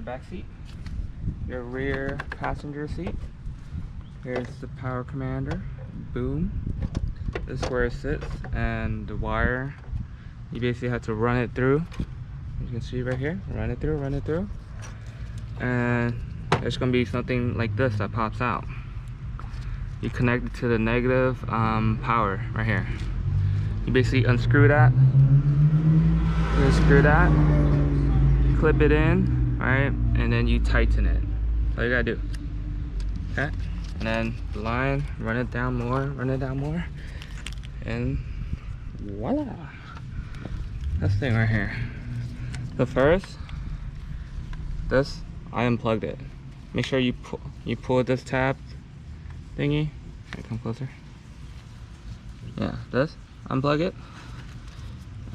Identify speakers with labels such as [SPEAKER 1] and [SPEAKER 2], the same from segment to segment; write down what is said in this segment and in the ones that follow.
[SPEAKER 1] back seat. Your rear passenger seat. Here's the power commander. Boom. This is where it sits, and the wire, you basically have to run it through. You can see right here, run it through, and there's gonna be something like this that pops out. You connect it to the negative power right here. You basically unscrew that, clip it in, right, and then you tighten it. That's all you gotta do. Okay, and then the line, run it down more, and voila. This thing right here. So first, this, I unplugged it. Make sure you pull this tab thingy. Okay, come closer. Yeah, this, unplug it.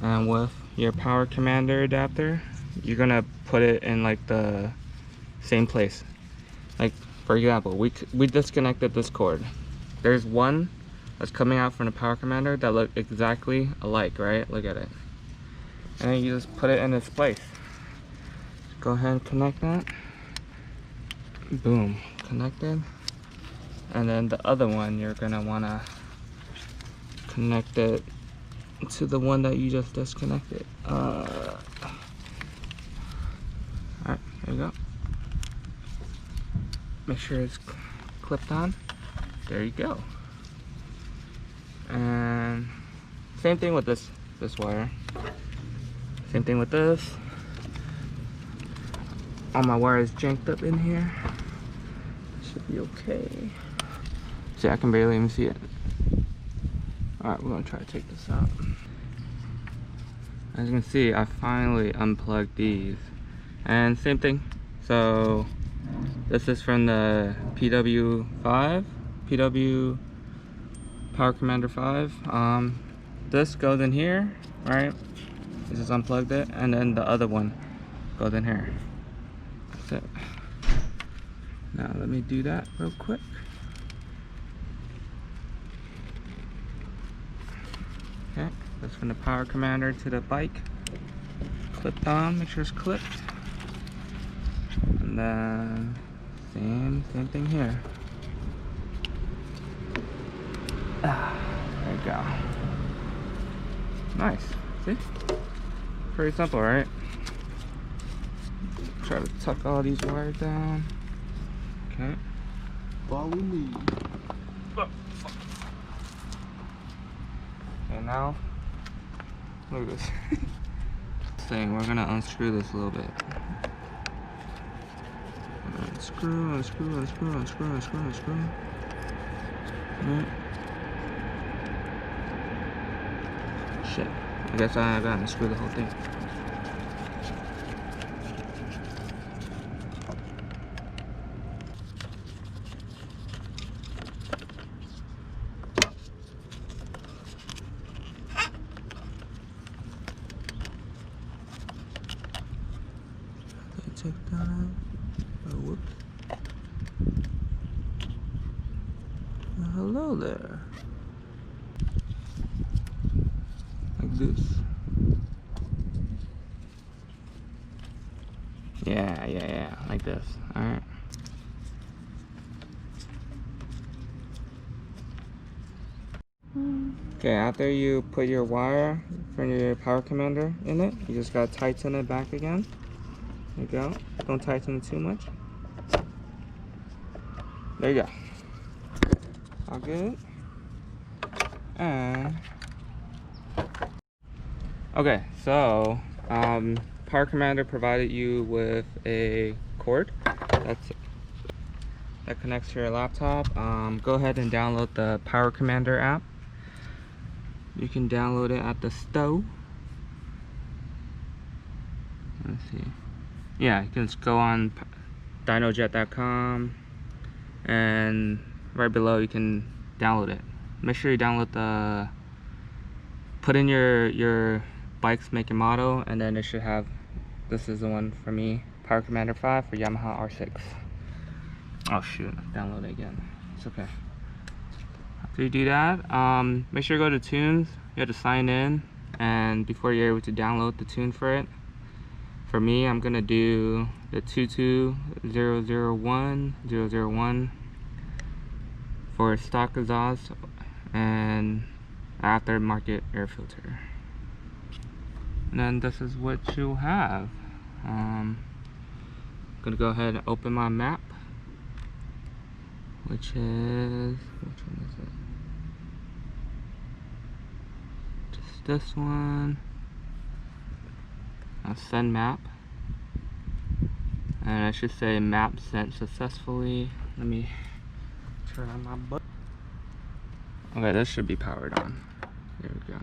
[SPEAKER 1] And with your power commander adapter, you're gonna put it in like the same place. Like for example, we disconnected this cord. There's one that's coming out from the power commander that look exactly alike, right? Look at it. And then you just put it in its place. Go ahead and connect that. Boom, connected. And then the other one, you're gonna wanna connect it to the one that you just disconnected. Alright, there you go. Make sure it's clipped on. There you go. And same thing with this wire. Same thing with this. All my wires janked up in here. Should be okay. See, I can barely even see it. Alright, we're gonna try to take this out. As you can see, I finally unplugged these. And same thing. So this is from the PW Power Commander 5. This goes in here, right? I just unplugged it, and then the other one goes in here. That's it. Now let me do that real quick. Okay, that's from the power commander to the bike. Clipped on, make sure it's clipped. And then same thing here. There you go. Nice. See? Pretty simple, right? Try to tuck all these wires down. Okay. Follow me. Okay, now look at this. This thing, we're gonna unscrew this a little bit. Unscrew. Right. Shit. I guess I gotta unscrew the whole thing. Check that out. Oh, whoops. Hello there. Like this. Yeah, like this. Alright. Okay, after you put your wire from your power commander in it, you just gotta tighten it back again. There you go. Don't tighten it too much. There you go. All good. And okay, so power commander provided you with a cord that connects to your laptop. Go ahead and download the power commander app. You can download it at the store. Let's see. Yeah, you can just go on dinojet.com, and right below you can download it. Make sure you download put in your bike's make and model, and then it should have, this is the one for me, Power Commander 5 for Yamaha R6. Oh shoot, download it again. It's okay. After you do that, make sure you go to tunes. You have to sign in, and before you're able to download the tune for it. For me, I'm gonna do the 22001 for stock exhaust and aftermarket air filter. And then this is what you'll have. I'm gonna go ahead and open my map, which is, which one is it? Just this one. I'll send map. And I should say map sent successfully. Let me turn on my button. Okay, this should be powered on. There we go.